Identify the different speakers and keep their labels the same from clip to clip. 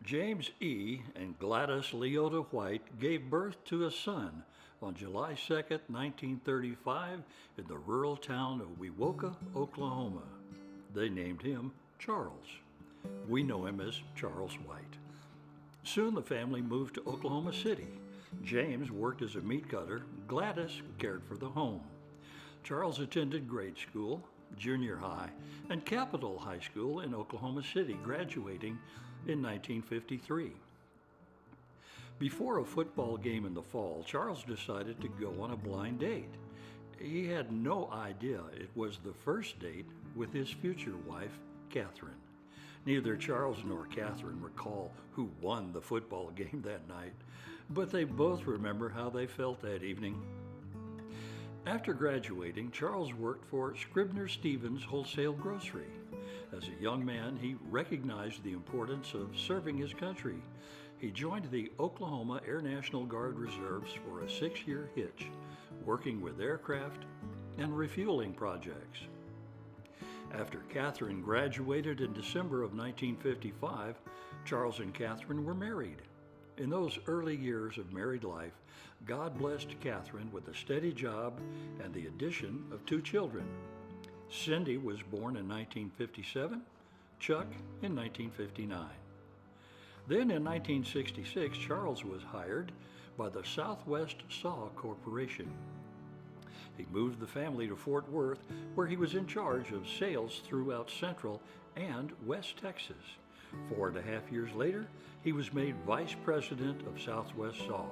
Speaker 1: James E. and Gladys Leota White gave birth to a son on July 2nd, 1935, in the rural town of Wewoka, Oklahoma. They named him Charles. We know him as Charles White. Soon the family moved to Oklahoma City. James worked as a meat cutter. Gladys cared for the home. Charles attended grade school, junior high, and Capitol High School in Oklahoma City, graduating in 1953. Before a football game in the fall, Charles decided to go on a blind date. He had no idea it was the first date with his future wife, Catherine. Neither Charles nor Catherine recall who won the football game that night, but they both remember how they felt that evening. After graduating, Charles worked for Scribner Stevens Wholesale Grocery. As a young man, he recognized the importance of serving his country. He joined the Oklahoma Air National Guard Reserves for a 6-year hitch, working with aircraft and refueling projects. After Catherine graduated in December of 1955, Charles and Catherine were married. In those early years of married life, God blessed Catherine with a steady job and the addition of 2 children. Cindy was born in 1957, Chuck in 1959. Then in 1966, Charles was hired by the Southwest Saw Corporation. He moved the family to Fort Worth, where he was in charge of sales throughout Central and West Texas. 4.5 years later, he was made Vice President of Southwest Saw.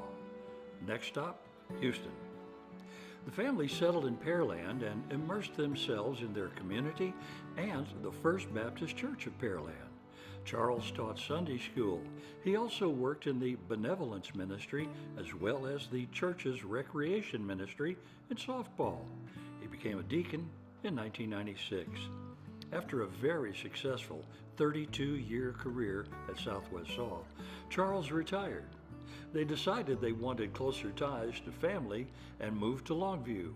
Speaker 1: Next stop, Houston. The family settled in Pearland and immersed themselves in their community and the First Baptist Church of Pearland. Charles taught Sunday school. He also worked in the benevolence ministry as well as the church's recreation ministry and softball. He became a deacon in 1996. After a very successful 32-year career at Southwest Saw, Charles retired. They decided they wanted closer ties to family and moved to Longview.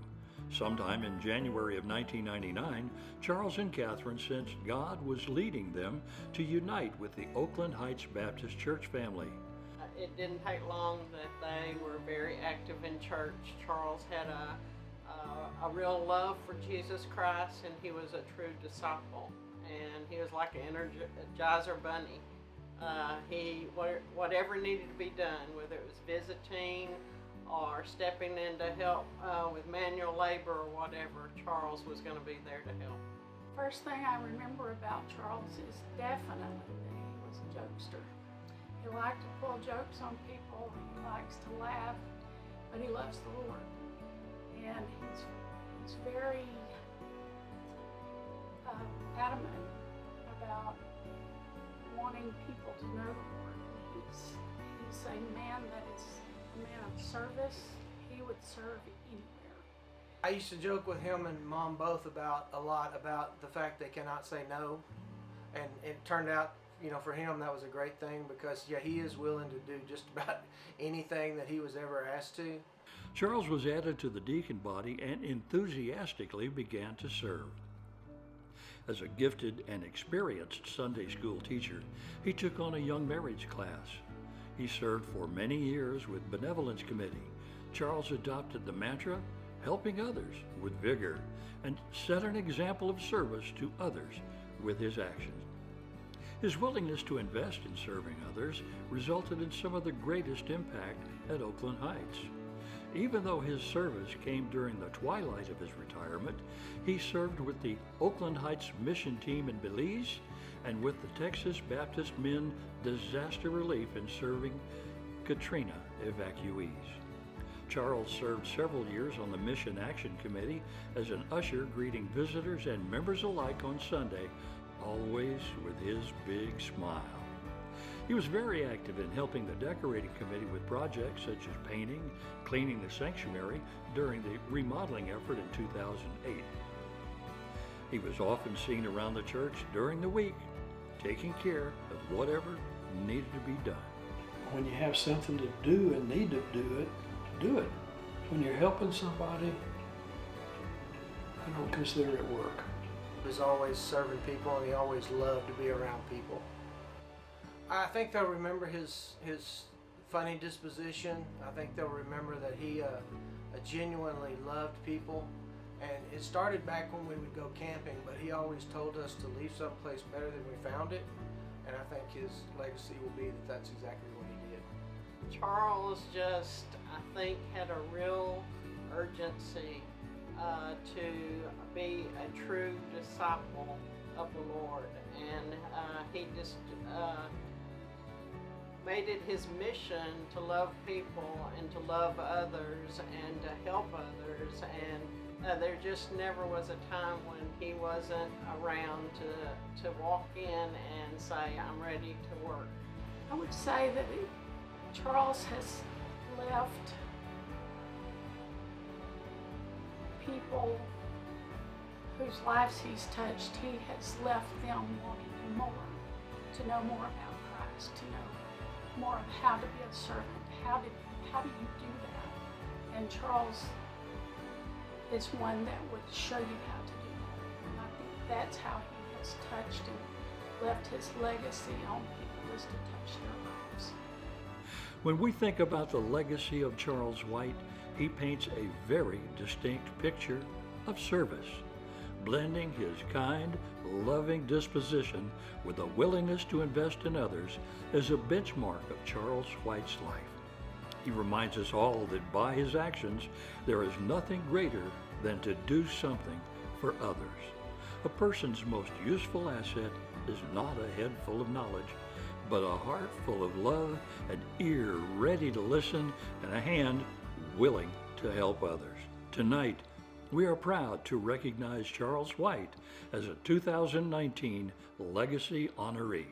Speaker 1: Sometime in January of 1999, Charles and Catherine sensed God was leading them to unite with the Oakland Heights Baptist Church family.
Speaker 2: It didn't take long that they were very active in church. Charles had a real love for Jesus Christ, and he was a true disciple. And he was like an Energizer bunny. Whatever needed to be done, whether it was visiting or stepping in to help with manual labor or whatever, Charles was going to be there to help.
Speaker 3: First thing I remember about Charles is definitely that he was a jokester. He liked to pull jokes on people, he likes to laugh, but he loves the Lord. And he's very adamant about wanting people to know the Lord. He's a man that is a man of service. He would serve anywhere.
Speaker 4: I used to joke with him and Mom both a lot about the fact they cannot say no, and it turned out, for him that was a great thing because he is willing to do just about anything that he was ever asked to.
Speaker 1: Charles was added to the deacon body and enthusiastically began to serve. As a gifted and experienced Sunday school teacher, he took on a young marriage class. He served for many years with Benevolence Committee. Charles adopted the mantra, helping others with vigor, and set an example of service to others with his actions. His willingness to invest in serving others resulted in some of the greatest impact at Oakland Heights. Even though his service came during the twilight of his retirement, he served with the Oakland Heights mission team in Belize and with the Texas Baptist Men Disaster Relief in serving Katrina evacuees. Charles served several years on the Mission Action Committee as an usher, greeting visitors and members alike on Sunday, always with his big smile. He was very active in helping the decorating committee with projects such as painting, cleaning the sanctuary during the remodeling effort in 2008. He was often seen around the church during the week, taking care of whatever needed to be done.
Speaker 5: When you have something to do and need to do it, do it. When you're helping somebody, I don't consider it work.
Speaker 4: He was always serving people and he always loved to be around people. I think they'll remember his funny disposition. I think they'll remember that he genuinely loved people. And it started back when we would go camping, but he always told us to leave someplace better than we found it. And I think his legacy will be that that's exactly what he did.
Speaker 2: Charles just, I think, had a real urgency to be a true disciple of the Lord. And he just made it his mission to love people and to love others and to help others. And there just never was a time when he wasn't around to walk in and say, I'm ready to work.
Speaker 3: I would say that Charles has left people whose lives he's touched, he has left them wanting more, to know more about Christ, to know more of how to be a servant. How do you do that? And Charles is one that would show you how to do that. And I think that's how he has touched and left his legacy on people, is to touch their lives.
Speaker 1: When we think about the legacy of Charles White, he paints a very distinct picture of service, blending his kind, loving disposition with a willingness to invest in others as a benchmark of Charles White's life. He reminds us all that by his actions, there is nothing greater than to do something for others. A person's most useful asset is not a head full of knowledge, but a heart full of love, an ear ready to listen, and a hand willing to help others. Tonight, we are proud to recognize Charles White as a 2019 Legacy Honoree.